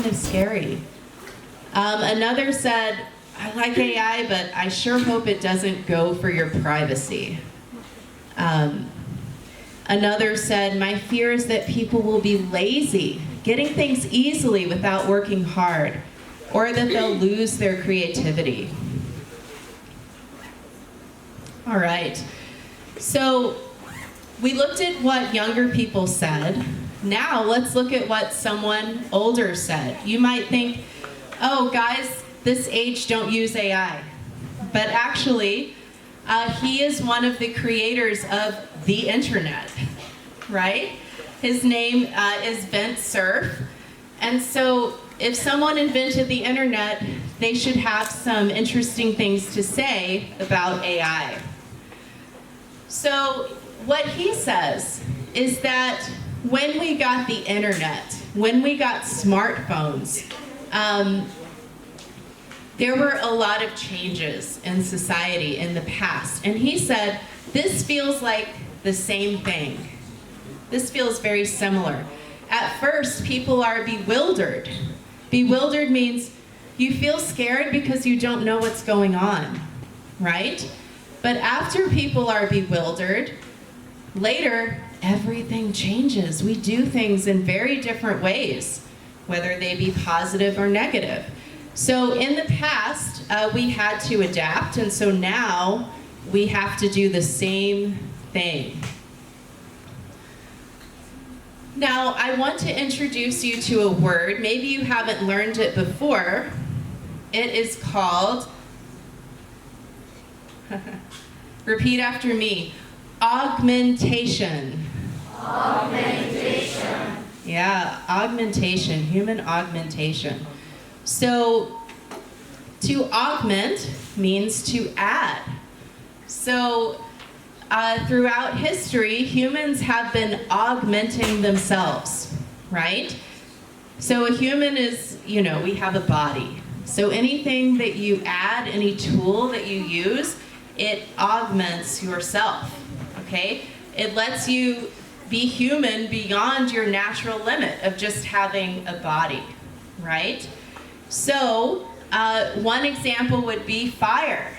kind of scary. Another said, I like AI, but I sure hope it doesn't go for your privacy. Another said, my fear is that people will be lazy, getting things easily without working hard, or that they'll lose their creativity. All right, so we looked at what younger people said. Now let's look at what someone older said. You might think, oh, guys this age don't use AI. But actually, he is one of the creators of the internet, right? His name is Bensi. And so if someone invented the internet, they should have some interesting things to say about AI. So what he says is that when we got the internet, when we got smartphones, there were a lot of changes in society in the past. And he said, this feels like the same thing. This feels very similar. At first, people are bewildered. Bewildered means you feel scared because you don't know what's going on, right? But after people are bewildered, later, everything changes. We do things in very different ways, whether they be positive or negative. So in the past, we had to adapt, and so now we have to do the same thing. Now, I want to introduce you to a word. Maybe you haven't learned it before. It is called, repeat after me, augmentation. Augmentation. Yeah, augmentation, human augmentation. So, to augment means to add. So, throughout history, humans have been augmenting themselves, right? So a human is, we have a body. So anything that you add, any tool that you use, it augments yourself, okay? It lets you be human beyond your natural limit of just having a body, right? So one example would be fire,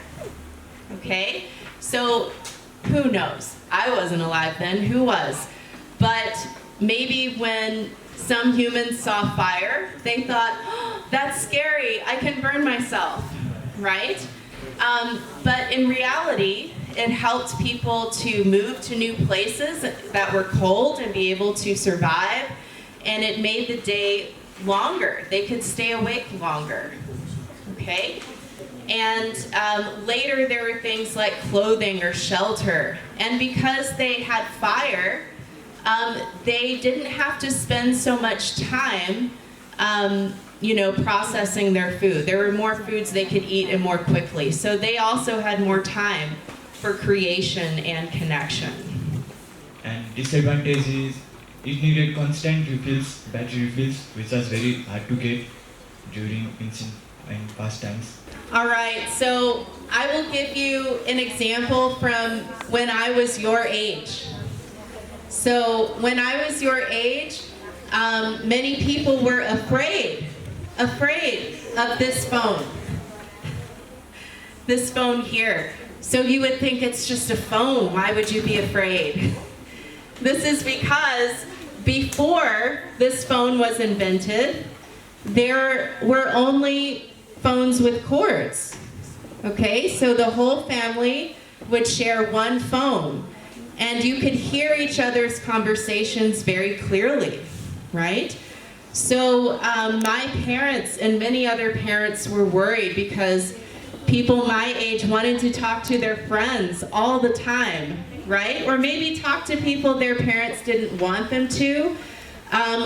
okay? So who knows? I wasn't alive then, who was? But maybe when some humans saw fire, they thought, oh, that's scary, I can burn myself, right? But in reality, it helped people to move to new places that were cold and be able to survive, and it made the day longer. They could stay awake longer, okay? And later there were things like clothing or shelter. And because they had fire, they didn't have to spend so much time, processing their food. There were more foods they could eat and more quickly. So they also had more time for creation and connection. And disadvantage is it needed constant refills, battery refills, which was very hard to get during past times. All right, so I will give you an example from when I was your age. So when I was your age, many people were afraid of this phone here. So you would think it's just a phone. Why would you be afraid? This is because before this phone was invented, there were only phones with cords, okay? So the whole family would share one phone, and you could hear each other's conversations very clearly, right? So my parents and many other parents were worried because people my age wanted to talk to their friends all the time, right? Or maybe talk to people their parents didn't want them to,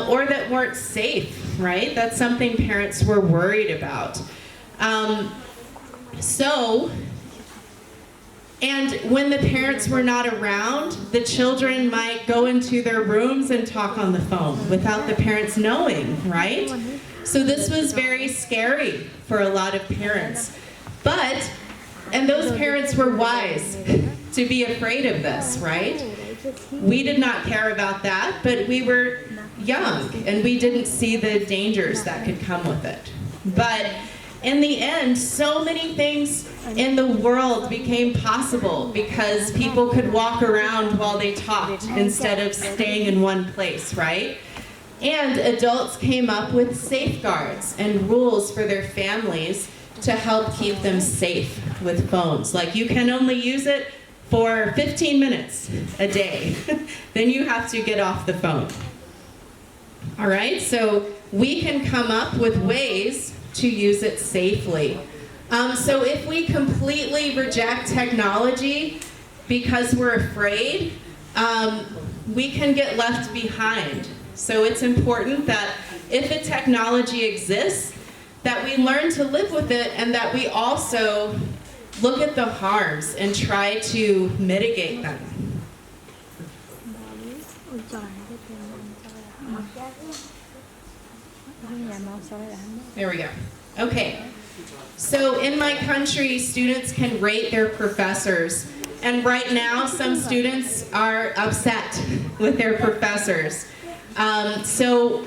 or that weren't safe, right? That's something parents were worried about. And when the parents were not around, the children might go into their rooms and talk on the phone without the parents knowing, right? So this was very scary for a lot of parents. And those parents were wise to be afraid of this, right? We did not care about that, but we were young, and we didn't see the dangers that could come with it. But in the end, so many things in the world became possible because people could walk around while they talked instead of staying in one place, right? And adults came up with safeguards and rules for their families to help keep them safe with phones. Like, you can only use it for 15 minutes a day. Then you have to get off the phone. All right, so we can come up with ways to use it safely. So if we completely reject technology because we're afraid, we can get left behind. So it's important that if a technology exists, that we learn to live with it and that we also look at the harms and try to mitigate them. There we go. Okay. So in my country, students can rate their professors. And right now, some students are upset with their professors. So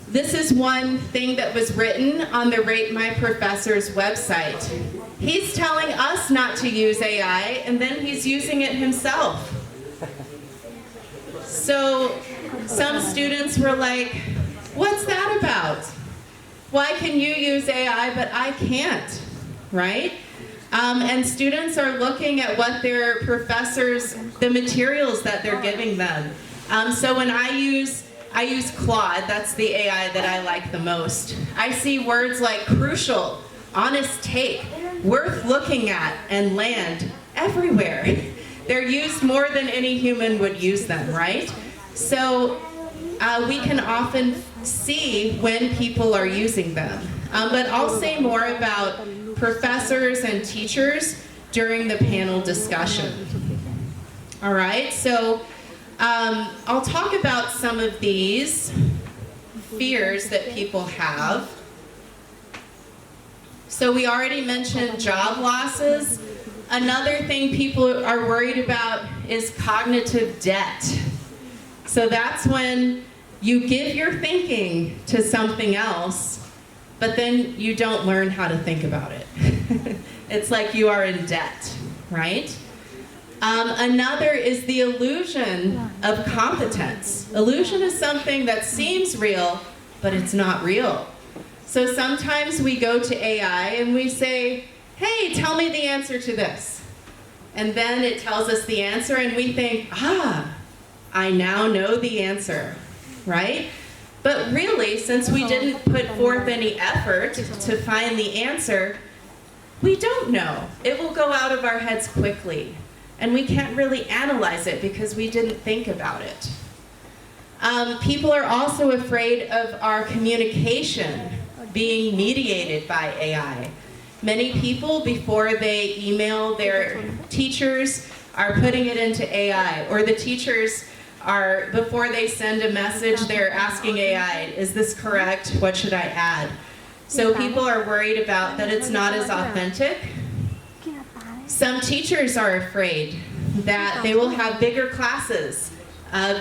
this is one thing that was written on the Rate My Professors website. He's telling us not to use AI, and then he's using it himself. So some students were like, what's that about? Why can you use AI, but I can't, right? And students are looking at what their professors, the materials that they're giving them. So when I use Claude, that's the AI that I like the most. I see words like crucial, honest take, worth looking at, and land everywhere. They're used more than any human would use them, right? So we can often see when people are using them. But I'll say more about professors and teachers during the panel discussion. All right, so I'll talk about some of these fears that people have. So we already mentioned job losses. Another thing people are worried about is cognitive debt. So that's when you give your thinking to something else, but then you don't learn how to think about it. It's like you are in debt, right? Another is the illusion of competence. Illusion is something that seems real, but it's not real. So sometimes we go to AI and we say, hey, tell me the answer to this. And then it tells us the answer and we think, I now know the answer, right? But really, since we didn't put forth any effort to find the answer, we don't know. It will go out of our heads quickly. And we can't really analyze it because we didn't think about it. People are also afraid of our communication being mediated by AI. Many people, before they email their teachers, are putting it into AI, or the teachers are, before they send a message, they're asking AI, is this correct? What should I add? So people are worried about that it's not as authentic. Some teachers are afraid that they will have bigger classes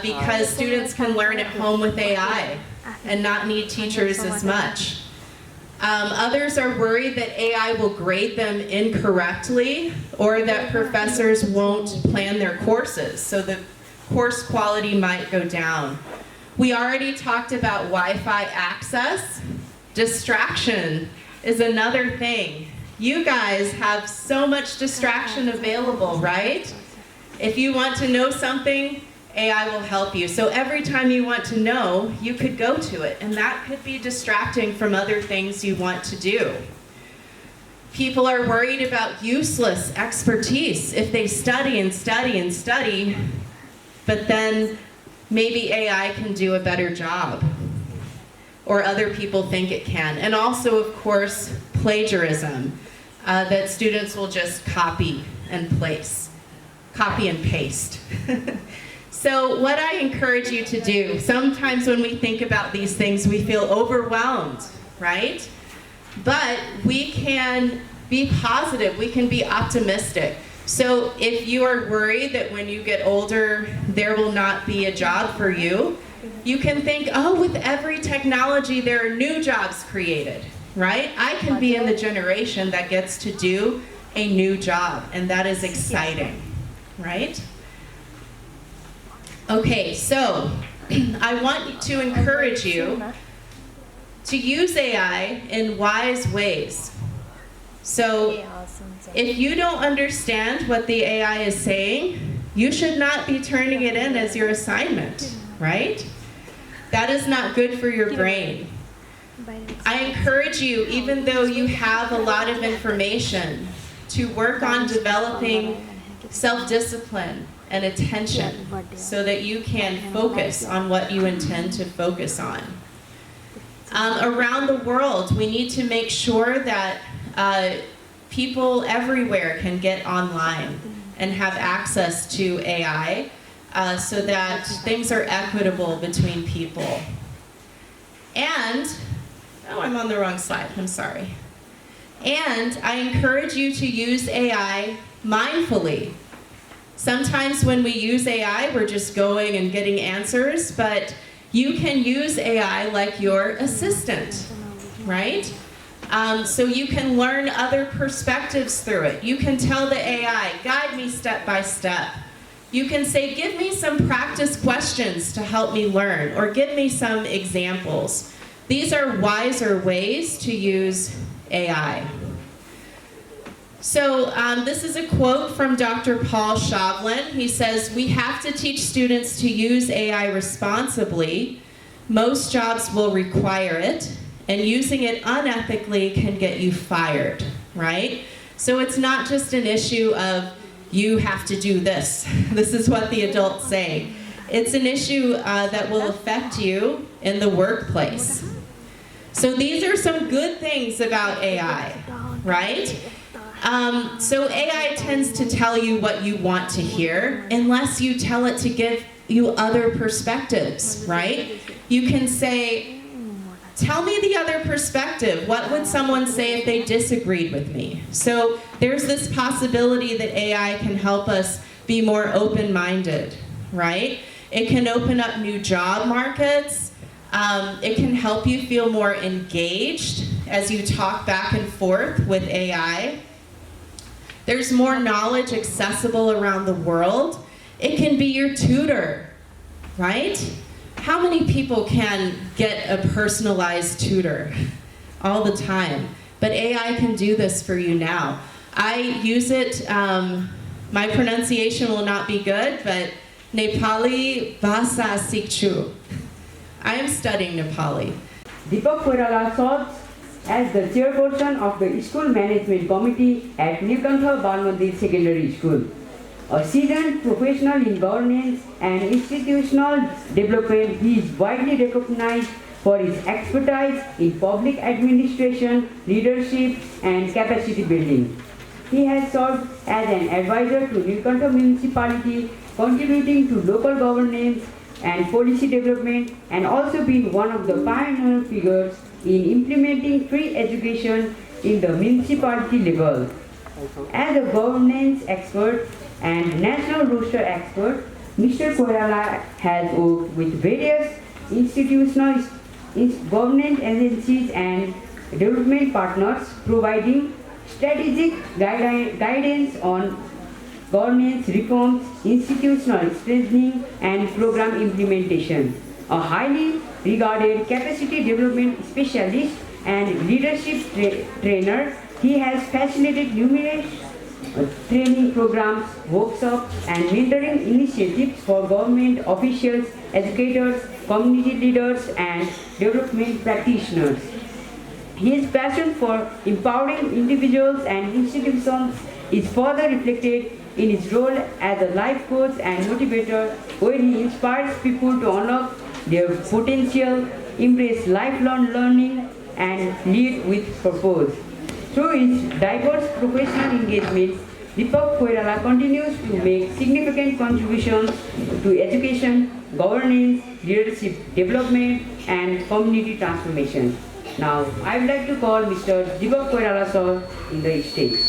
because students can learn at home with AI and not need teachers as much. Others are worried that AI will grade them incorrectly or that professors won't plan their courses, so the course quality might go down. We already talked about Wi-Fi access. Distraction is another thing. You guys have so much distraction available, right? If you want to know something, AI will help you. So every time you want to know, you could go to it, and that could be distracting from other things you want to do. People are worried about useless expertise. If they study and study and study, but then maybe AI can do a better job, or other people think it can. And also, of course, plagiarism, that students will just copy and paste. So what I encourage you to do, sometimes when we think about these things, we feel overwhelmed, right? But we can be positive, we can be optimistic. So if you are worried that when you get older, there will not be a job for you, You can think, oh, with every technology, there are new jobs created, right? I can be in the generation that gets to do a new job, and that is exciting, right? Okay, so I want to encourage you to use AI in wise ways. So if you don't understand what the AI is saying, you should not be turning it in as your assignment, right? That is not good for your brain. I encourage you, even though you have a lot of information, to work on developing self-discipline and attention so that you can focus on what you intend to focus on. Around the world, we need to make sure that people everywhere can get online and have access to AI so that things are equitable between people. And, oh, I'm on the wrong slide, I'm sorry. And I encourage you to use AI mindfully. Sometimes when we use AI, we're just going and getting answers, but you can use AI like your assistant, right? So you can learn other perspectives through it. You can tell the AI, guide me step by step. You can say, give me some practice questions to help me learn, or give me some examples. These are wiser ways to use AI. So this is a quote from Dr. Paul Shavlin. He says, we have to teach students to use AI responsibly. Most jobs will require it, and using it unethically can get you fired, right? So it's not just an issue of, you have to do this. This is what the adults say. It's an issue that will affect you in the workplace. So these are some good things about AI, right? So AI tends to tell you what you want to hear unless you tell it to give you other perspectives, right? You can say, tell me the other perspective. What would someone say if they disagreed with me? So there's this possibility that AI can help us be more open-minded, right? It can open up new job markets. It can help you feel more engaged as you talk back and forth with AI. There's more knowledge accessible around the world. It can be your tutor, right? How many people can get a personalized tutor all the time? But AI can do this for you now. I use it, my pronunciation will not be good, but Nepali Bhasa Sikchu. I am studying Nepali. Deepak Koirala serves as the chairperson of the School Management Committee at Neelkantha Balmandir Secondary School. A seasoned professional in governance and institutional development, he is widely recognized for his expertise in public administration, leadership, and capacity building. He has served as an advisor to Neelkantha Municipality, contributing to local governance and policy development, and also been one of the pioneer figures in implementing free education in the municipality level. As a governance expert and national roster expert, Mr. Koirala has worked with various institutional government agencies and development partners, providing strategic guidance on governance reforms, institutional strengthening, and program implementation. A highly regarded capacity development specialist and leadership trainer, he has facilitated numerous training programs, workshops, and mentoring initiatives for government officials, educators, community leaders, and development practitioners. His passion for empowering individuals and institutions is further reflected in his role as a life coach and motivator, where he inspires people to unlock their potential, embrace lifelong learning, and lead with purpose. Through his diverse professional engagements, Deepak Koirala continues to make significant contributions to education, governance, leadership development, and community transformation. Now, I would like to call Mr. Deepak Koirala sir in the stage.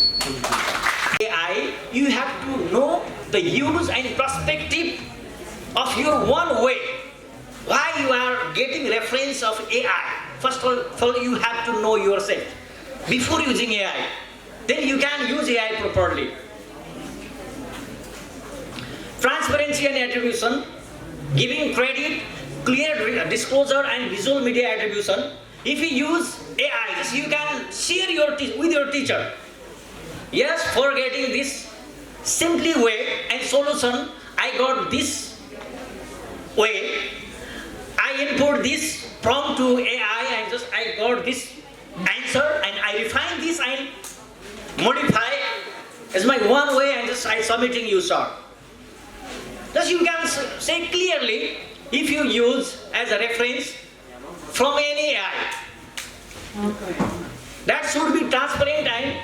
AI, you have to know the use and perspective of your one way. why you are getting reference of AI. First of all, you have to know yourself before using AI. Then you can use AI properly. Transparency and attribution, giving credit, clear disclosure and visual media attribution. If you use AI, you can share with your teacher. Yes, for getting this simply way and solution, I got this way. I input this prompt to AI and I got this answer and I refine this and modify as my one way and I submitting you, sir. Thus you can say clearly if you use as a reference from any AI. That should be transparent and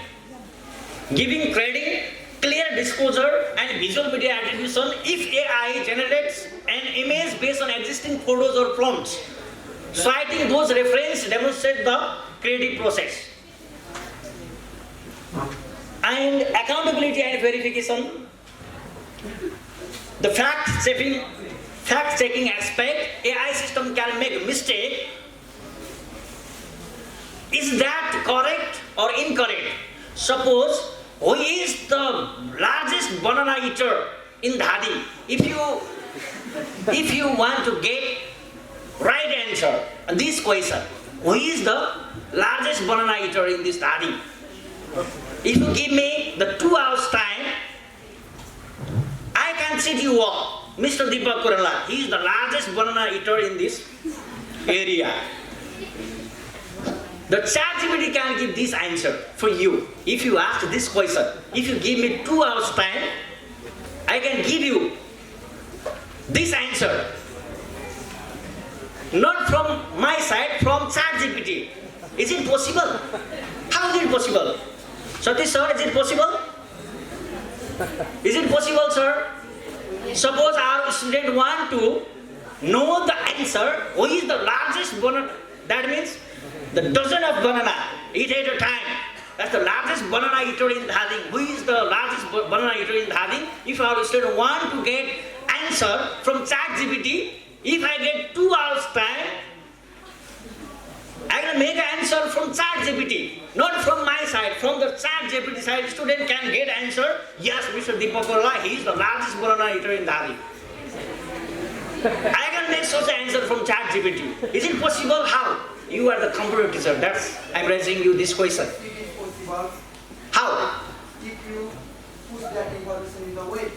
giving credit, clear disclosure and visual media attribution. If AI generates an image based on existing photos or prompts, citing those references demonstrate the creative process. And accountability and verification. The fact-checking aspect, AI system can make a mistake. Is that correct or incorrect? Suppose, who is the largest banana eater in Dhading? If you want to get right answer on this question, who is the largest banana eater in this Dhading? If you give me the 2 hours time, I can sit you up, Mr. Deepak Kurala. He is the largest banana eater in this area. The ChatGPT can give this answer for you. If you ask this question, if you give me 2 hours time, I can give you this answer. Not from my side, from ChatGPT. Is it possible? How is it possible? Satish sir, is it possible? Is it possible, sir? Suppose our student want to know the answer, who is the largest banana, that means the dozen of banana eat at a time. That's the largest banana eater in Dhading. Who is the largest banana eater in Dhading? If our student want to get answer from ChatGPT, if I get 2 hours time, I can make an answer from ChatGPT, not from my side. From the ChatGPT side, student can get answer. Yes, Mr. Deepak Kurala, he is the largest banana eater in Dhading. I can make such an answer from ChatGPT. Is it possible? How? You are the computer teacher. That's I'm raising you this question. It is possible. How? If you push that information in the way,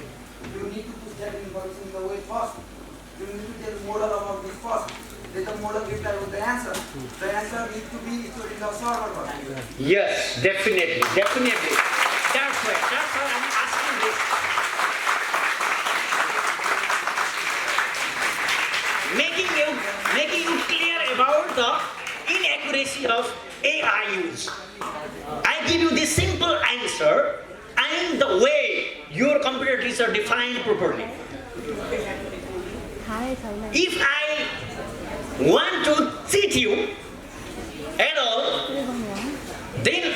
you need to push that information in the way first. You need to tell the model about this first. Let the model reply with the answer. The answer needs to be stored in the server. Yes, definitely. That's why I'm asking this. Making you clear about the inaccuracy of AI use. I give you this simple answer and the way your computer teacher defined properly. If I want to cheat you at all, then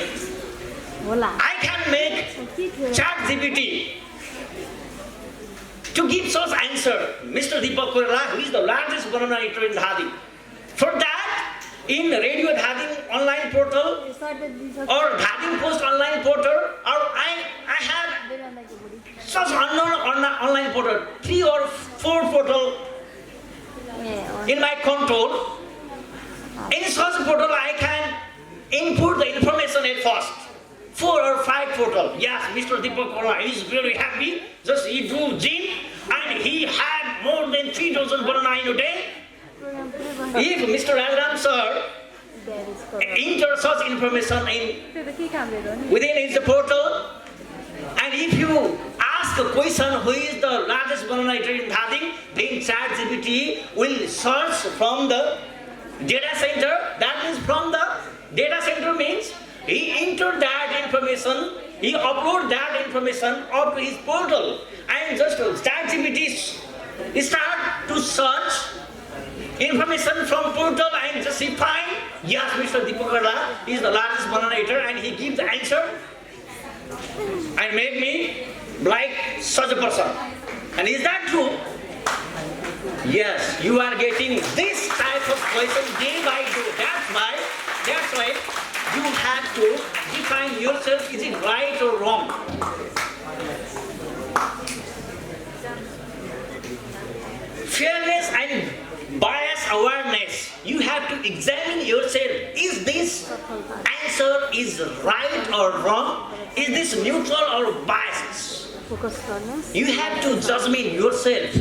I can make ChatGPT to give such answer. Mr. Deepak Kurala, who is the largest banana eater in Dhading. For that, in Radio Dhading online portal or Dhading Post online portal, or I have such unknown online portal, 3 or 4 portal in my control. In such portal, I can input the information at first. 4 or 5 portal. Yes, Mr. Deepak Kurala is very happy. Just he do gym and he had more than 3,000 banana in a day. If Mr. Rajram sir enter such information within his portal, and if you ask a question who is the largest banana eater in Dhading, then ChatGPT will search from the data center. That means from the data center means he entered that information, he upload that information up to his portal, and just ChatGPT start to search information from portal and just he find, yes, Mr. Deepak Kurala is the largest banana eater, and he gives the answer and make me like such a person. And is that true? Yes, you are getting this type of question day by day. That's why you have to define yourself, is it right or wrong? Fairness and bias awareness. You have to examine yourself. Is this answer is right or wrong? Is this neutral or biased? You have to judge yourself.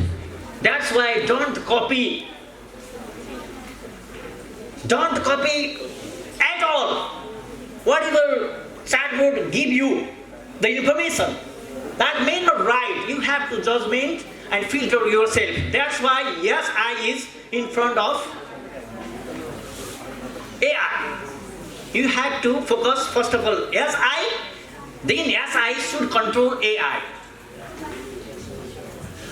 That's why don't copy. Don't copy at all. Whatever chatbot give you, the information, that may not right. You have to judgment and filter yourself. That's why yes, I is in front of AI. You have to focus first of all, yes, I, then yes, I should control AI.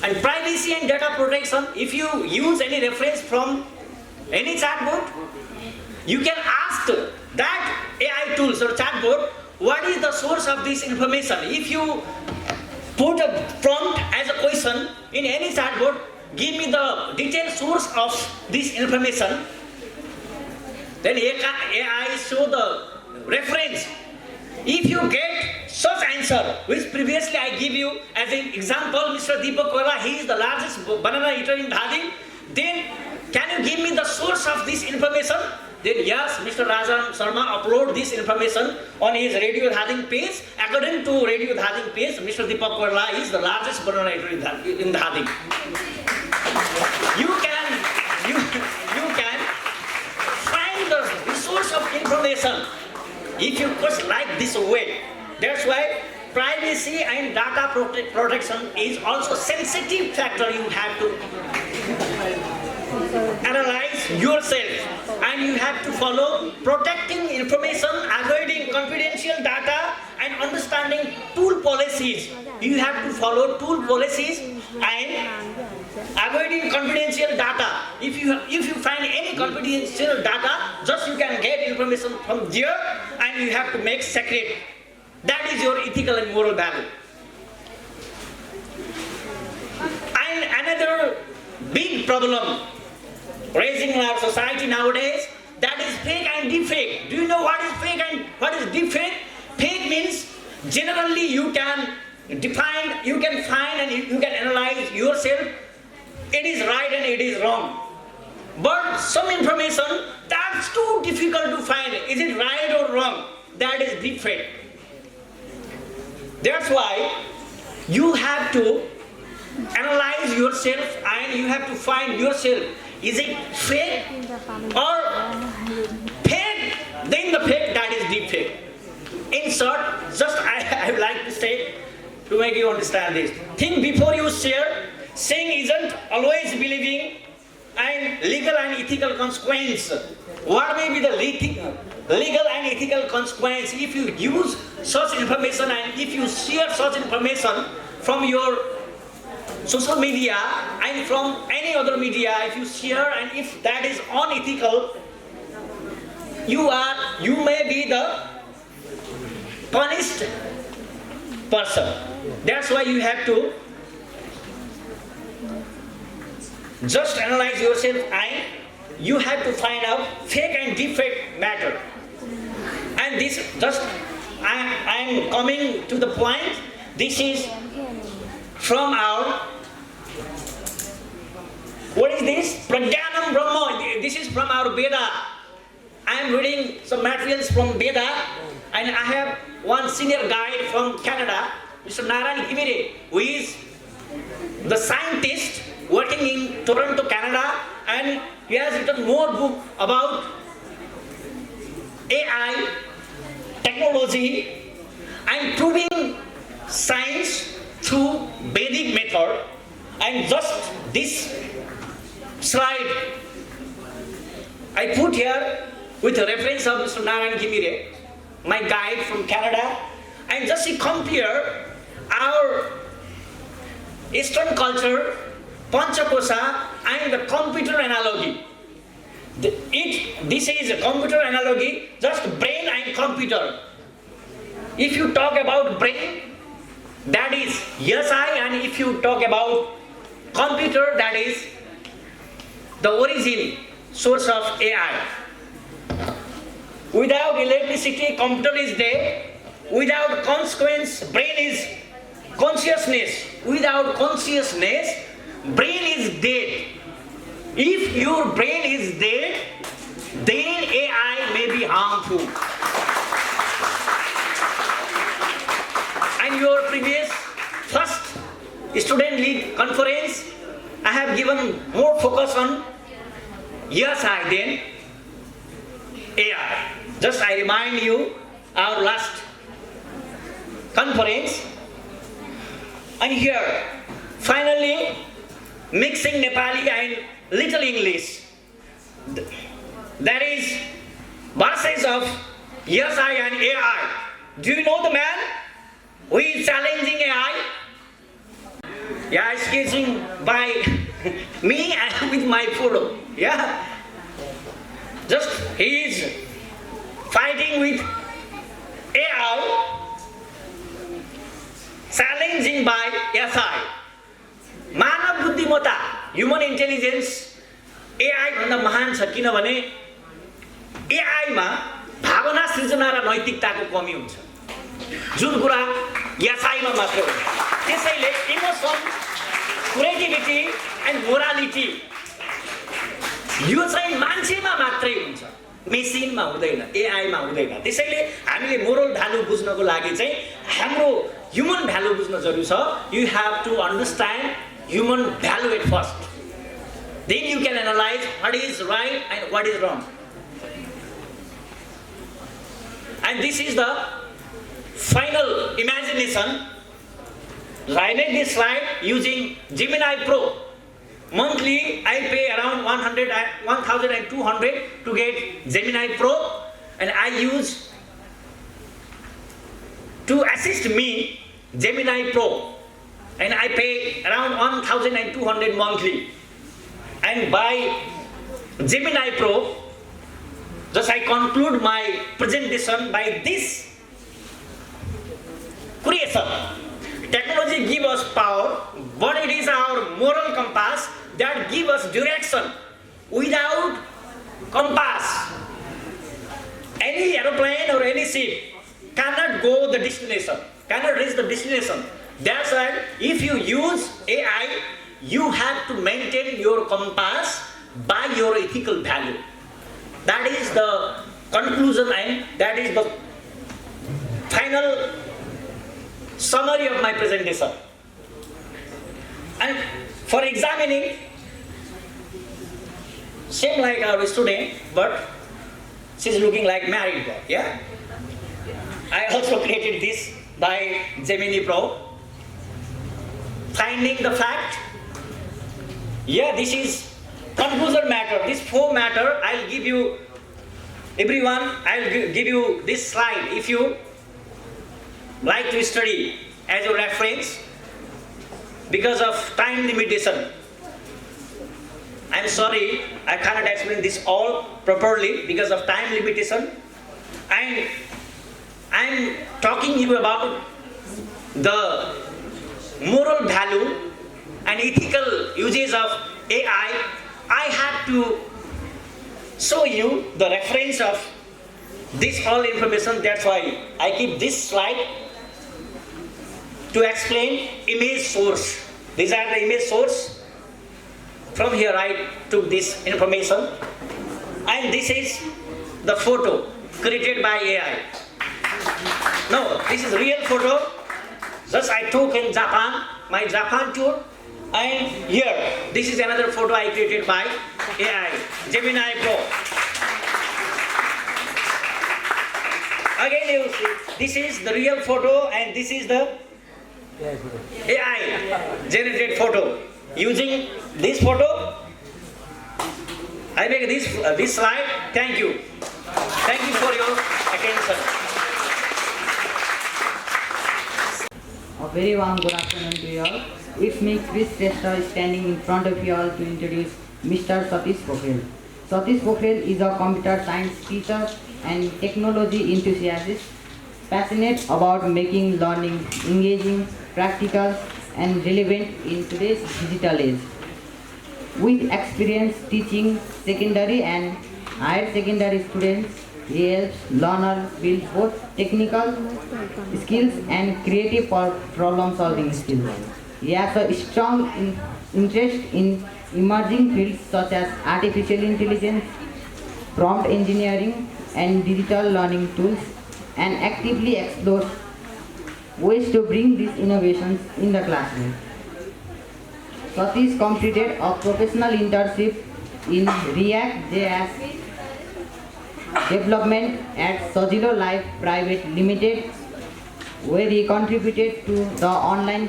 And privacy and data protection, if you use any reference from any chatbot, you can ask that AI tools or chatbot, what is the source of this information? If you put a prompt as a question in any chatbot, give me the detailed source of this information, then AI show the reference. If you get such answer, which previously I give you as an example, Mr. Deepak Koirala, he is the largest banana eater in Dhading, then can you give me the source of this information? Then yes, Mr. Rajan Sharma upload this information on his Radio Dhading page. According to Radio Dhading page, Mr. Deepak Koirala is the largest banana eater in Dhading. You can find the resource of information if you push like this way. That's why privacy and data protection is also sensitive factor. You have to analyze yourself and you have to follow protecting information, avoiding confidential data and understanding tool policies. You have to follow tool policies and avoiding confidential data. If you find any confidential data, just you can get information from there and you have to make secret. That is your ethical and moral value. And another big problem raising in our society nowadays, that is fake and deepfake. Do you know what is fake and what is deepfake? Fake means generally you can define, you can find and you can analyze yourself. It is right and it is wrong. But some information that's too difficult to find. Is it right or wrong? That is deepfake. That's why you have to analyze yourself and you have to find yourself. Is it fake or fake? Then the fake, that is deep fake. In short, just I would like to say to make you understand this. Think before you share. Saying isn't always believing, and legal and ethical consequence. What may be the legal and ethical consequence if you use such information and if you share such information from your social media and from any other media, if you share and if that is unethical, you may be the punished person. That's why you have to just analyze yourself and you have to find out fake and deepfake matter. And this just I am coming to the point. This is from our, what is this? Prajnanam Brahma. This is from our Veda. I am reading some materials from Veda and I have one senior guide from Canada, Mr. Narayan Himire, who is the scientist working in Toronto, Canada, and he has written more book about AI, technology, and proving science through Vedic method. And just this slide I put here with a reference of Mr. Narayan Himire, my guide from Canada, and just he compare our Eastern culture, Panchakosha, and the computer analogy. This is a computer analogy, just brain and computer. If you talk about brain, that is yes I, and if you talk about computer, that is the origin, source of AI. Without electricity, computer is dead. Without consequence, brain is consciousness. Without consciousness, brain is dead. If your brain is dead, then AI may be harmful. And your previous first student lead conference, I have given more focus on I than AI. Just I remind you our last conference. And here, finally, mixing Nepali and little English. That is verses of I and AI. Do you know the man who is challenging AI? Yeah, sketching by me and with my photo. Yeah. Just he is fighting with AI, challenging by SI. मानव बुद्धिमत्ता, human intelligence, AI भन्दा महान छ किनभने AI मा भावना सृजना र नैतिकताको कमी हुन्छ जुन कुरा SI मा मात्र हुन्छ त्यसैले इमोसन क्रिएटिभिटी एन्ड मोरालिटी यो चाहिँ मान्छेमा मात्रै हुन्छ मेसिनमा हुँदैन AI मा हुँदैन त्यसैले हामीले मोरल भ्यालु बुझ्नको लागि चाहिँ हाम्रो ह्युमन भ्यालु बुझ्न जरुरी छ you have to understand human value at first. Then you can analyze what is right and what is wrong. And this is the final imagination. I made this slide using Gemini Pro. Monthly, I pay around 1,200 to get Gemini Pro, and I use to assist me Gemini Pro. And I pay around 1,200 monthly. And by Gemini Pro, just I conclude my presentation by this creation. Technology gives us power, but it is our moral compass that gives us direction. Without compass, any aeroplane or any ship cannot go the destination, cannot reach the destination. That's why if you use AI, you have to maintain your compass by your ethical value. That is the conclusion and that is the final summary of my presentation. And for examining, same like our student, but she's looking like married girl, yeah? I also created this by Gemini Pro. Finding the fact, yeah, this is conclusion matter. This 4 matter, I'll give you, everyone, I'll give you this slide if you like to study as a reference because of time limitation. I'm sorry, I cannot explain this all properly because of time limitation. And I'm talking you about the moral value and ethical uses of AI. I have to show you the reference of this all information. That's why I keep this slide to explain image source. These are the image source. From here I took this information, and this is the photo created by AI. No, this is real photo. Just I took in Japan, my Japan tour, and here, this is another photo I created by AI, Gemini Pro. Again you see, this is the real photo and this is the AI generated photo. Using this photo, I make this slide. Thank you. Thank you for your attention. A very warm good afternoon to you all. It's me, Chris Tester, standing in front of you all to introduce Mr. Satish Pokhrel. Satish Pokhrel is a computer science teacher and technology enthusiast, passionate about making learning engaging, practical, and relevant in today's digital age. With experience teaching secondary and higher secondary students, he helps learners build both technical skills and creative problem solving skills. He has a strong interest in emerging fields such as artificial intelligence, prompt engineering, and digital learning tools, and actively explores ways to bring these innovations in the classroom. Satish completed a professional internship in React.js development at Sojilo Life Private Limited, where he contributed to the online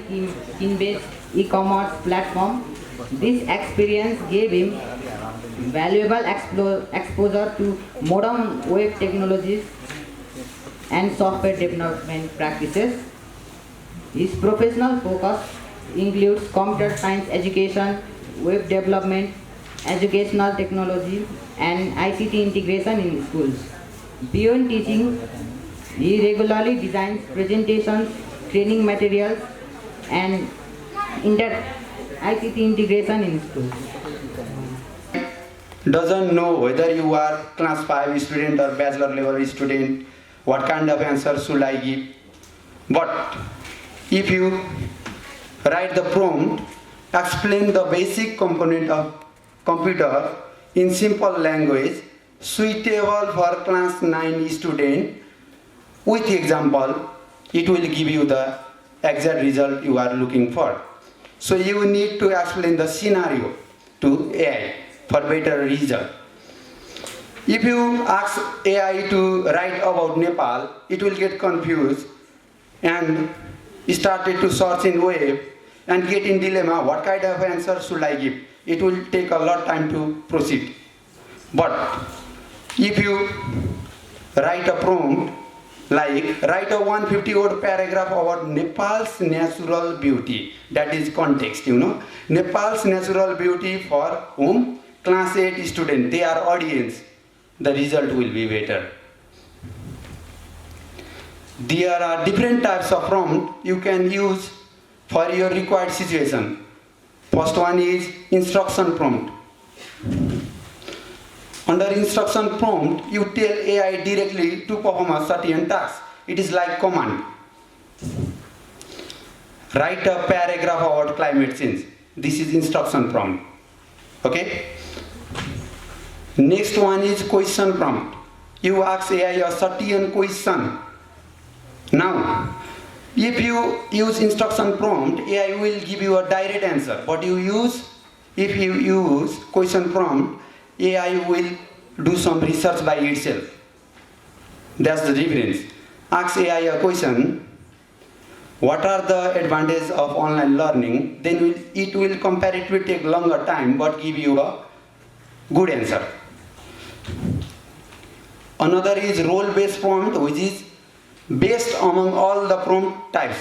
team-based e-commerce platform. This experience gave him valuable exposure to modern web technologies and software development practices. His professional focus includes computer science education, web development, educational technology, and ICT integration in schools. Beyond teaching, he regularly designs presentations, training materials, and ICT integration in schools. Doesn't know whether you are class 5 student or bachelor level student, what kind of answer should I give. But if you write the prompt, explain the basic component of computer in simple language, suitable for class 9 student, with example, it will give you the exact result you are looking for. So you need to explain the scenario to AI for better result. If you ask AI to write about Nepal, it will get confused and started to search in web and get in dilemma, what kind of answer should I give? It will take a lot of time to proceed. But if you write a prompt, like write a 150-word paragraph about Nepal's natural beauty, that is context, Nepal's natural beauty for whom? Class 8 student, they are audience, the result will be better. There are different types of prompt you can use for your required situation. First one is instruction prompt. Under instruction prompt, you tell AI directly to perform a certain task. It is like command. Write a paragraph about climate change. This is instruction prompt. Okay? Next one is question prompt. You ask AI a certain question. Now, if you use instruction prompt, AI will give you a direct answer. But if you use question prompt, AI will do some research by itself. That's the difference. Ask AI a question, what are the advantages of online learning? Then it will comparatively take longer time but give you a good answer. Another is role-based prompt, which is based among all the prompt types.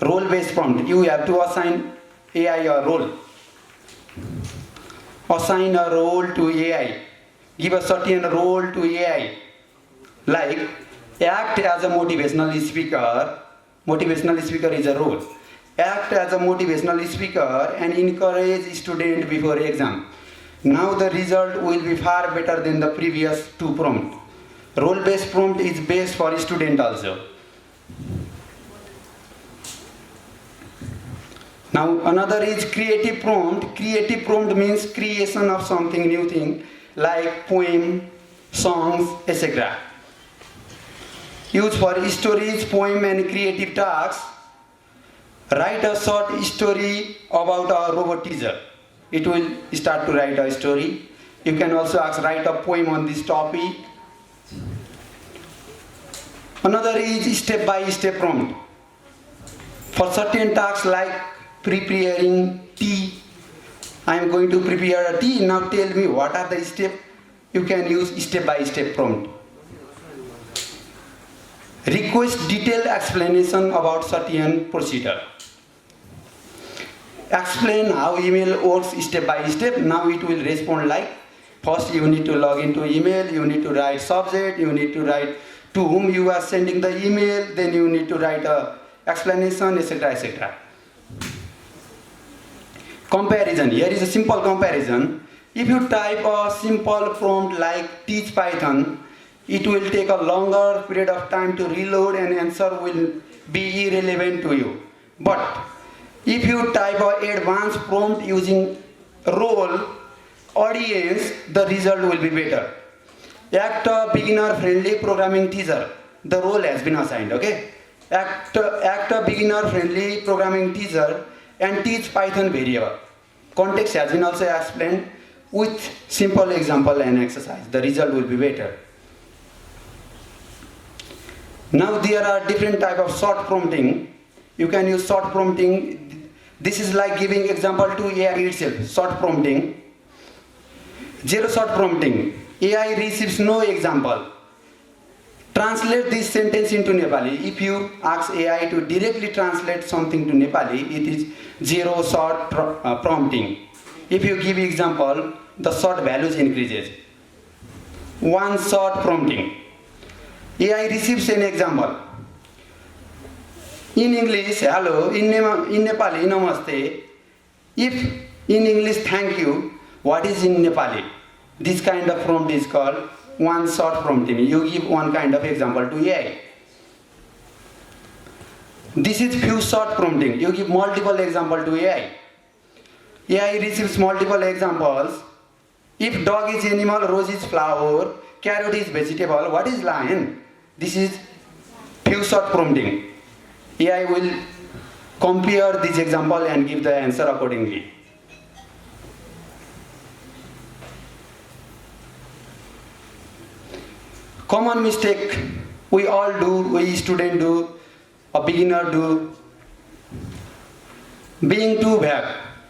Role-based prompt, you have to assign AI a role. Assign a role to AI. Give a certain role to AI. Like, act as a motivational speaker. Motivational speaker is a role. Act as a motivational speaker and encourage student before exam. Now the result will be far better than the previous two prompts. Role-based prompt is best for student also. Now another is creative prompt. Creative prompt means creation of something new thing like poem, songs, etc. Used for stories, poem and creative tasks. Write a short story about a robot teacher. It will start to write a story. You can also ask write a poem on this topic. Another is step-by-step prompt. For certain tasks like preparing tea, I am going to prepare a tea. Now tell me what are the steps. You can use step-by-step prompt. Request detailed explanation about certain procedure. Explain how email works step by step. Now it will respond like, first you need to log into email, you need to write subject, you need to write to whom you are sending the email, then you need to write a explanation, etc., etc. comparison. Here is a simple comparison. If you type a simple prompt like teach Python, it will take a longer period of time to reload and answer will be irrelevant to you. But if you type an advanced prompt using role, audience, the result will be better. Act a beginner-friendly programming teacher. The role has been assigned, okay? Act a beginner-friendly programming teacher and teach Python variable. Context has been also explained with simple example and exercise. The result will be better. Now there are different type of short prompting. You can use short prompting. This is like giving example to AI itself. Short prompting. Zero short prompting. AI receives no example. Translate this sentence into Nepali. If you ask AI to directly translate something to Nepali, it is zero short prompting. If you give example, the short values increases. One short prompting. AI receives an example. In English, hello. In Nepali, namaste. If in English, thank you, what is in Nepali? This kind of prompt is called one short prompting. You give one kind of example to AI. This is few short prompting. You give multiple example to AI. AI receives multiple examples. If dog is animal, rose is flower, carrot is vegetable, what is lion? This is few short prompting. AI will compare this example and give the answer accordingly. Common mistake we all do, we student do, a beginner do, being too vague.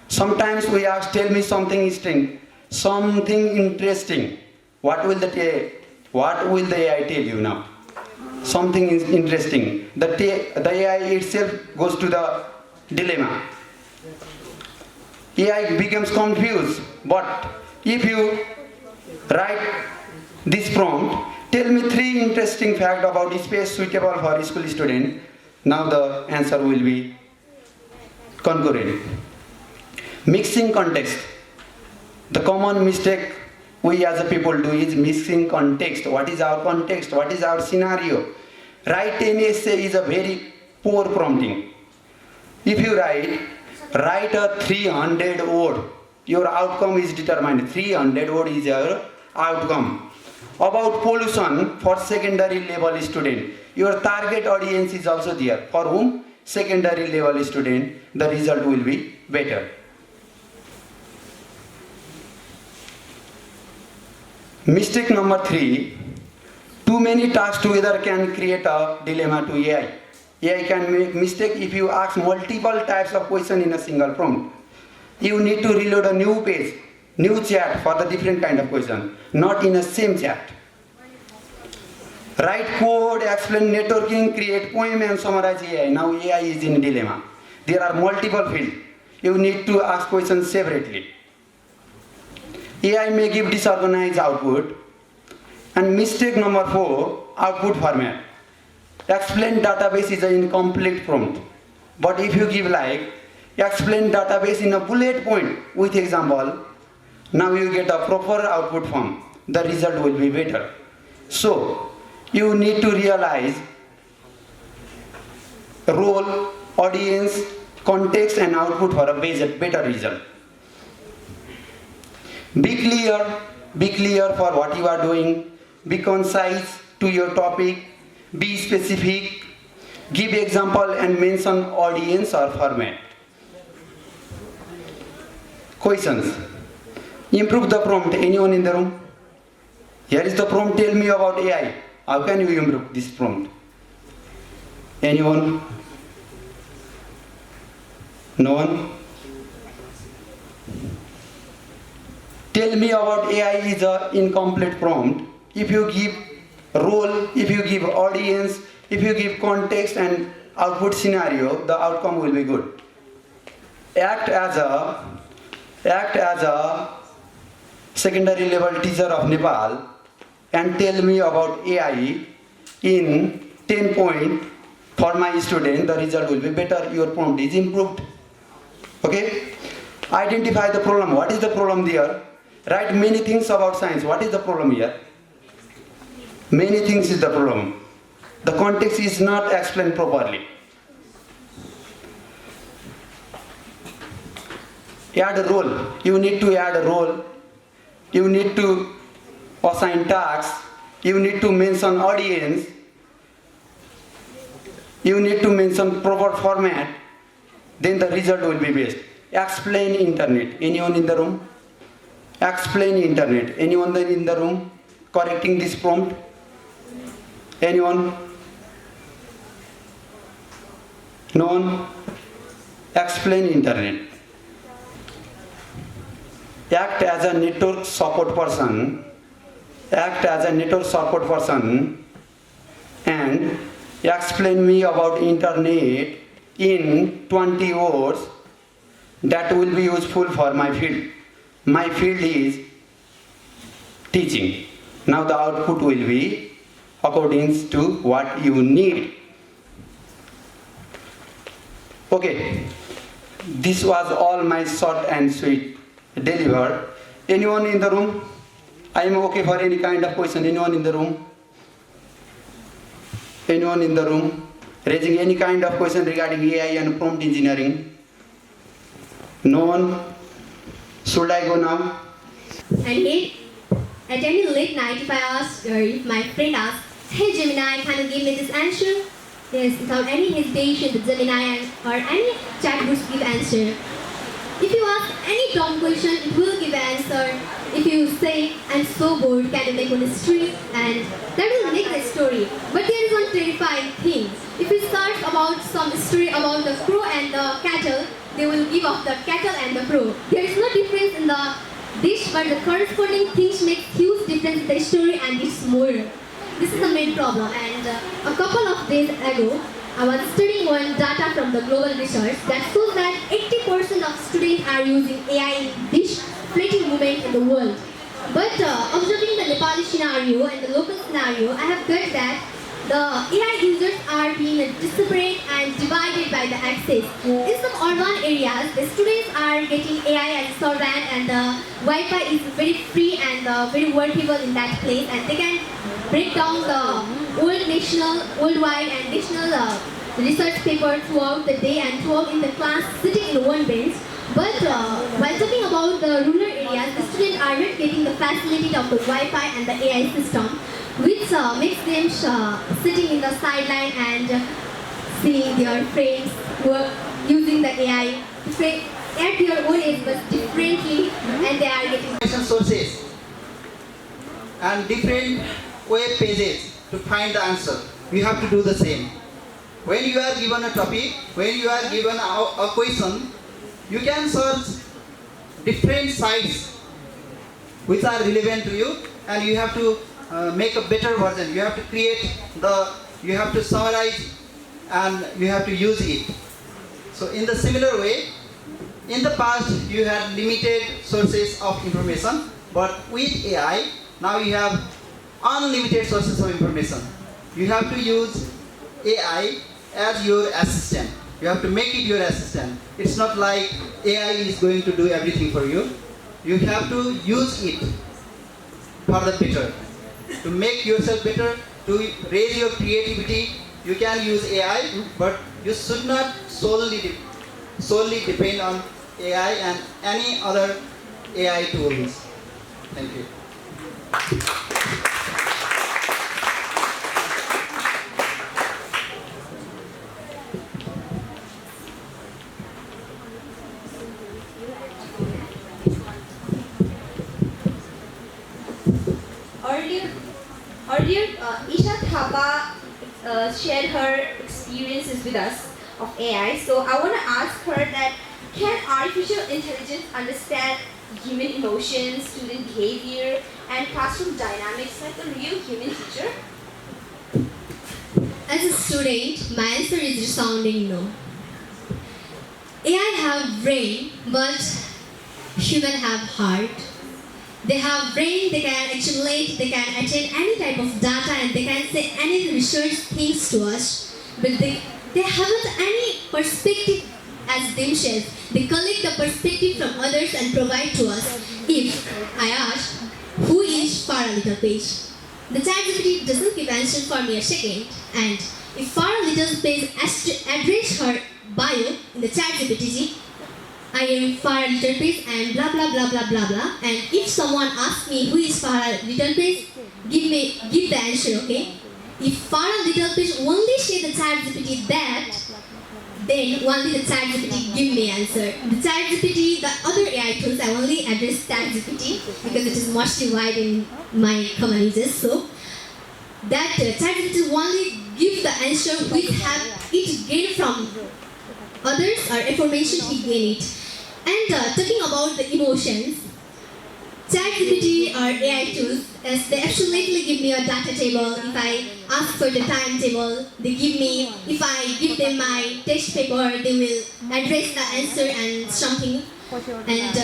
Sometimes we ask, tell me something interesting. What will the AI tell you now? Something is interesting. The AI itself goes to the dilemma. AI becomes confused. But if you write this prompt, tell me 3 interesting facts about space suitable for school student. Now the answer will be concurrent. Mixing context. The common mistake we as a people do is mixing context. What is our context? What is our scenario? Write an essay is a very poor prompting. If you write a 300 word, your outcome is determined. 300 word is your outcome. About pollution for secondary level student. Your target audience is also there. For whom? Secondary level student. The result will be better. Mistake number 3, too many tasks together can create a dilemma to AI. AI can make mistake if you ask multiple types of question in a single prompt. You need to reload a new page, new chat for the different kind of question, not in a same chat. Write code, explain networking, create poem and summarize AI. Now AI is in dilemma. There are multiple fields. You need to ask questions separately. AI may give disorganized output. And mistake number 4, output format. Explain database is an incomplete prompt. But if you give like, explain database in a bullet point with example, now you get a proper output form. The result will be better. So, you need to realize role, audience, context and output for a better result. Be clear for what you are doing, be concise to your topic, be specific, give example and mention audience or format. Questions. Improve the prompt. Anyone in the room? Here is the prompt, tell me about AI. How can you improve this prompt? Anyone? No one? Tell me about AI is an incomplete prompt. If you give role, if you give audience, if you give context and output scenario, the outcome will be good. Act as a secondary level teacher of Nepal and tell me about AI in 10 points for my student. The result will be better. Your prompt is improved. Okay? Identify the problem. What is the problem there? Write many things about science. What is the problem here? Many things is the problem. The context is not explained properly. Add a role. You need to add a role. You need to assign tasks. You need to mention audience. You need to mention proper format. Then the result will be best. Explain internet. Anyone in the room? Explain internet. Anyone in the room correcting this prompt? Anyone? No one? Explain internet. Act as a network support person. Act as a network support person and explain me about internet in 20 words that will be useful for my field. My field is teaching. Now the output will be according to what you need. Okay, this was all my short and sweet delivered. Anyone in the room? I am okay for any kind of question. Anyone in the room? Anyone in the room? Raising any kind of question regarding AI and prompt engineering? No one? Should I go now? At any late night, if I ask, or if my friend asks, "Hey Gemini, can you give me this answer?" Yes, without any hesitation, the Gemini or any chatbots give answer. If you ask any dumb question, it will give answer. If you say, "I'm so bored, can you make one story?" and that will make the story. But there is one terrifying thing. If you search about some story about the crow and the cattle, they will give off the cattle and the crow. There is no difference in the dish, but the corresponding things make huge difference in the story and it's more. This is the main problem. And a couple of days ago, I was studying one data from the global research that shows that 80% of students are using AI in dish plating movement in the world. But observing the Nepali scenario and the local scenario, I have got that the AI users are being disparate and divided by the access. In some urban areas, the students are getting AI as servant and the Wi-Fi is very free and very workable in that place, and they can break down the worldwide and national research paper throughout the day and throughout in the class sitting in one bench. But while talking about the rural areas, the students are not getting the facility of the Wi-Fi and the AI system, which makes them sitting in the sideline and seeing their friends who are using the AI at their own age but differently, and they are getting information sources and different web pages to find the answer. You have to do the same. When you are given a topic, when you are given a question, you can search different sites which are relevant to you, and you have to make a better version. You have to you have to summarize, and you have to use it. So in the similar way, in the past you had limited sources of information, but with AI, now you have unlimited sources of information. You have to use AI as your assistant. You have to make it your assistant. It's not like AI is going to do everything for you. You have to use it for the better. To make yourself better, to raise your creativity, you can use AI, but you should not solely depend on AI and any other AI tools. Thank you. Earlier, Isha Thapa shared her experiences with us of AI. So I want to ask her that, can artificial intelligence understand human emotions, student behavior, and classroom dynamics like a real human teacher? As a student, my answer is resounding no. AI have brain, but human have heart. They have brain, they can accumulate, they can attend any type of data, and they can say any research things to us, but they haven't any perspective as themselves. They collect the perspective from others and provide to us. If I ask, who is Farah Little Page? The ChatGPT doesn't give answer for me a second. And if Farah Little Page address her bio in the ChatGPT, I am Farah Little Page and blah blah blah blah blah blah. And if someone asks me who is Farah Little Page, give the answer, okay? If Farah Little Page only say the ChatGPT that, then only the ChatGPT give me answer. The ChatGPT, the other AI tools, I only address ChatGPT because it is mostly wide in my common uses. So that ChatGPT only give the answer which have it gained from others or information he gained it. And talking about the emotions, ChatGPT or AI tools, as they absolutely give me a data table. If I ask for the timetable, they give me. If I give them my test paper, they will address the answer and something. And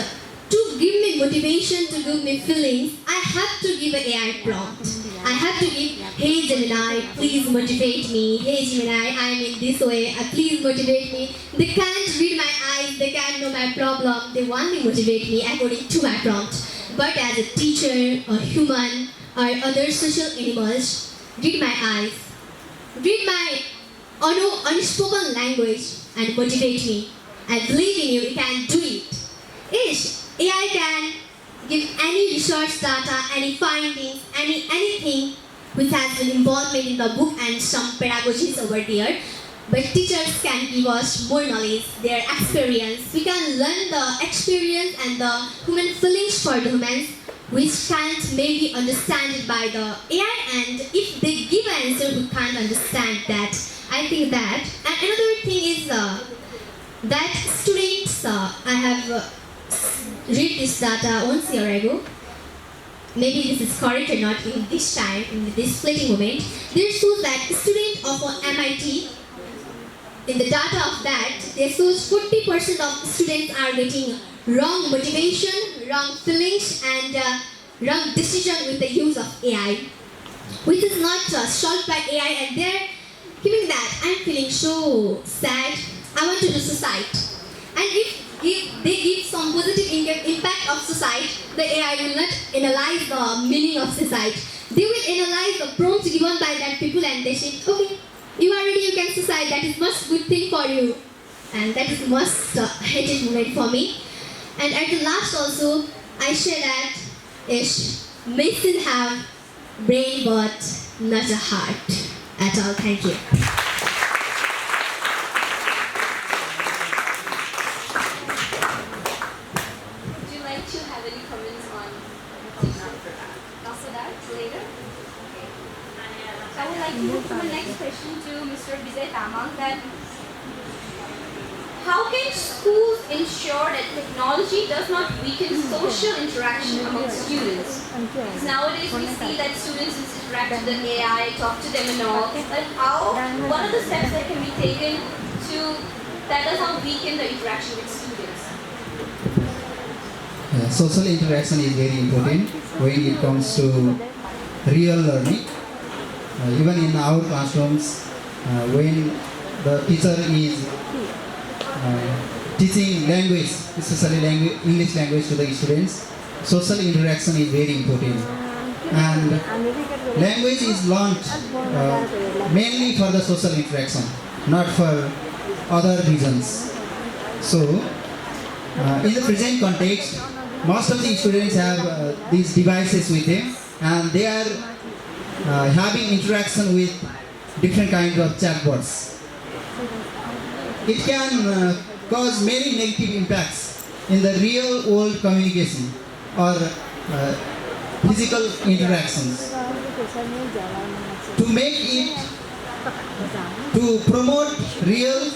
to give me motivation, to give me feelings, I have to give an AI prompt. I have to give, hey Gemini, please motivate me. Hey Gemini, I'm in this way, please motivate me. They can't read my eyes, they can't know my problem. They want to motivate me according to my prompt. But as a teacher, or human, or other social animals, read my eyes, read my unspoken language and motivate me. I believe in you, you can do it. Yes, AI can give any research data, any findings, anything which has an involvement in the book and some pedagogies over there. But teachers can give us more knowledge, their experience. We can learn the experience and the human feelings for the humans, which can't maybe understand it by the AI. And if they give an answer, we can't understand that. I think that. And another thing is that students, I have read this data 1 year ago. Maybe this is correct or not in this time, in this splitting moment. There shows that students of MIT, in the data of that, they shows 40% of students are getting wrong motivation, wrong feelings, and wrong decision with the use of AI, which is not solved by AI. And they're giving that, I'm feeling so sad, I want to do suicide. And if they give some positive impact of suicide, the AI will not analyze the meaning of suicide. They will analyze the prompts given by that people and they say, okay, you are ready, you can suicide, that is much good thing for you. And that is most hated moment for me. And at the last also, I say that machine have brain but not a heart at all. Thank you. Would you like to have any comments on also that later? Okay. So I would like to move to the next question to Mr. Vijay Tamang, that how can schools ensure that technology does not weaken social interaction among students? Because nowadays we see that students interact with the AI, talk to them and all, but what are the steps that can be taken that does not weaken the interaction with students? Social interaction is very important when it comes to real learning. Even in our classrooms, when the teacher is teaching language, especially English language to the students, social interaction is very important. And language is learned mainly for the social interaction, not for other reasons. So, in the present context, most of the students have these devices with them, and they are having interaction with different kinds of chatbots. It can cause many negative impacts in the real world communication or physical interactions. To promote real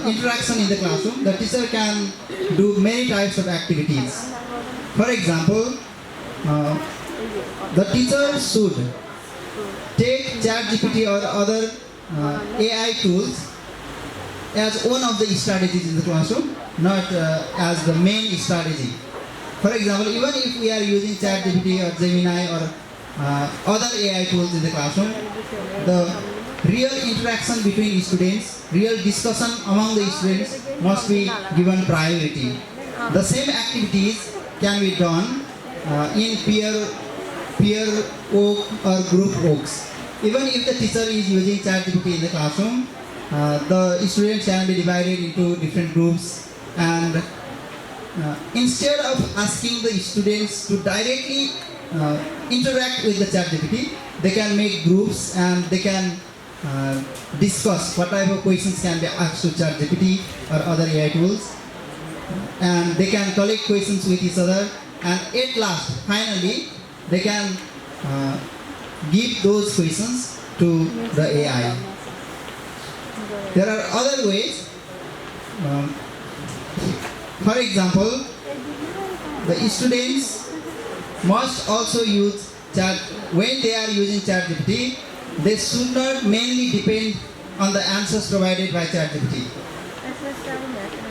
interaction in the classroom, the teacher can do many types of activities. For example, the teacher should take ChatGPT or other AI tools as one of the strategies in the classroom, not as the main strategy. For example, even if we are using ChatGPT or Gemini or other AI tools in the classroom, the real interaction between students, real discussion among the students must be given priority. The same activities can be done in peer work or group works. Even if the teacher is using ChatGPT in the classroom, the students can be divided into different groups, and instead of asking the students to directly interact with the ChatGPT, they can make groups and they can discuss what type of questions can be asked to ChatGPT or other AI tools, and they can collect questions with each other, and at last, finally, they can give those questions to the AI. There are other ways. For example, the students must also use when they are using ChatGPT, they should not mainly depend on the answers provided by ChatGPT.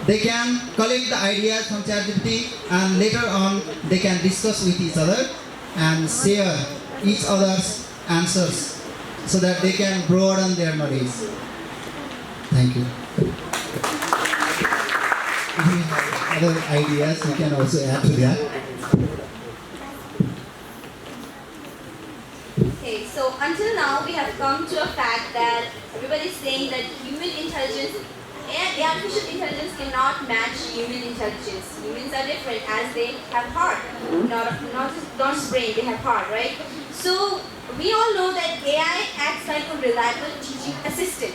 They can collect the ideas from ChatGPT, and later on they can discuss with each other and share each other's answers so that they can broaden their knowledge. Thank you. If you have other ideas, you can also add to that. Okay, so until now we have come to a fact that everybody is saying that human intelligence and artificial intelligence cannot match human intelligence. Humans are different as they have heart, not just brain, they have heart, right? So we all know that AI acts like a reliable teaching assistant.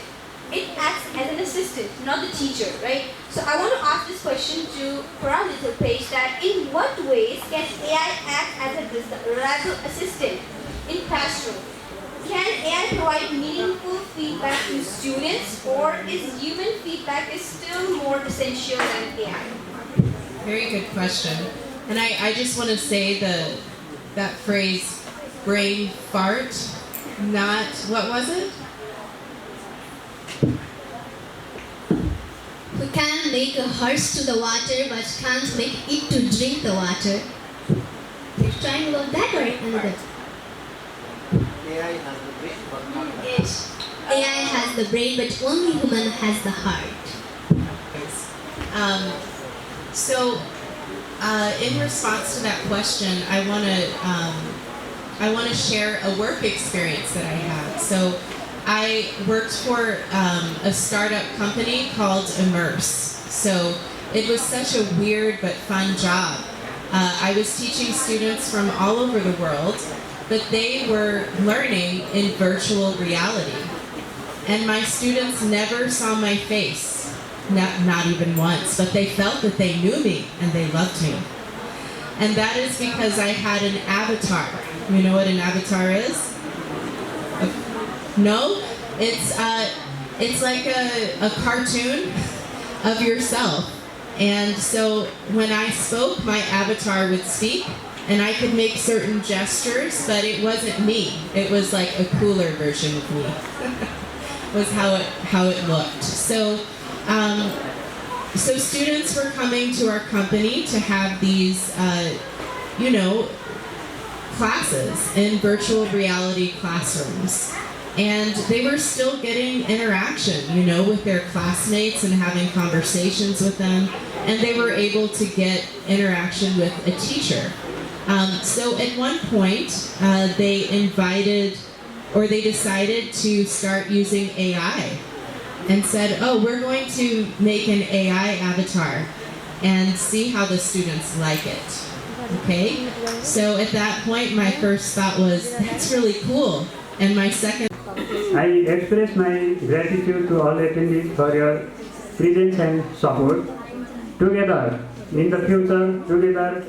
It acts as an assistant, not the teacher, right? So I want to ask this question to Pura Little Page, that in what ways can AI act as a reliable assistant in classroom? Can AI provide meaningful feedback to students, or is human feedback is still more essential than AI? Very good question. And I just want to say that phrase, brain fart, not, what was it? Who can make a horse to the water but can't make it to drink the water? You're trying about that or another? AI has the brain, but not the Yes. AI has the brain, but only human has the heart. In response to that question, I want to share a work experience that I had. So I worked for a startup company called Immerse. So it was such a weird but fun job. I was teaching students from all over the world, but they were learning in virtual reality. And my students never saw my face, not even once, but they felt that they knew me and they loved me. And that is because I had an avatar. You know what an avatar is? No? It's like a cartoon of yourself. And so when I spoke, my avatar would speak, and I could make certain gestures, but it wasn't me. It was like a cooler version of me. Was how it looked. So students were coming to our company to have these, classes in virtual reality classrooms. And they were still getting interaction, with their classmates and having conversations with them. And they were able to get interaction with a teacher. So at one point, they decided to start using AI and said, we're going to make an AI avatar and see how the students like it. Okay? So at that point, my first thought was, that's really cool. And my second... I express my gratitude to all attendees for your presence and support. Together, in the future,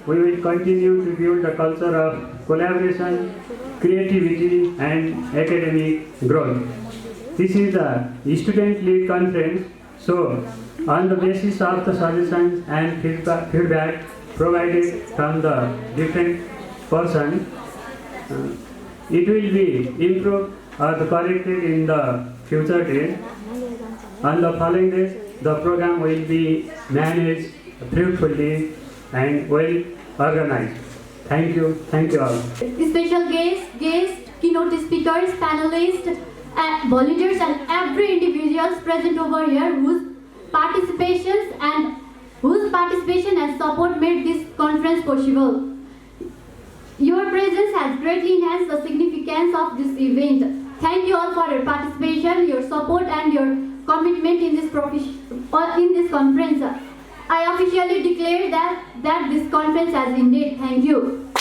we will continue to build a culture of collaboration, creativity, and academic growth. This is a student-led conference, so on the basis of the suggestions and feedback provided from the different persons, it will be improved or corrected in the future days. On the following days, the program will be managed fruitfully and well organized. Thank you all. Special guests, keynote speakers, panelists, volunteers and every individuals present over here whose participation and support made this conference possible. Your presence has greatly enhanced the significance of this event. Thank you all for your participation, your support and your commitment in this conference. I officially declare that this conference has ended. Thank you.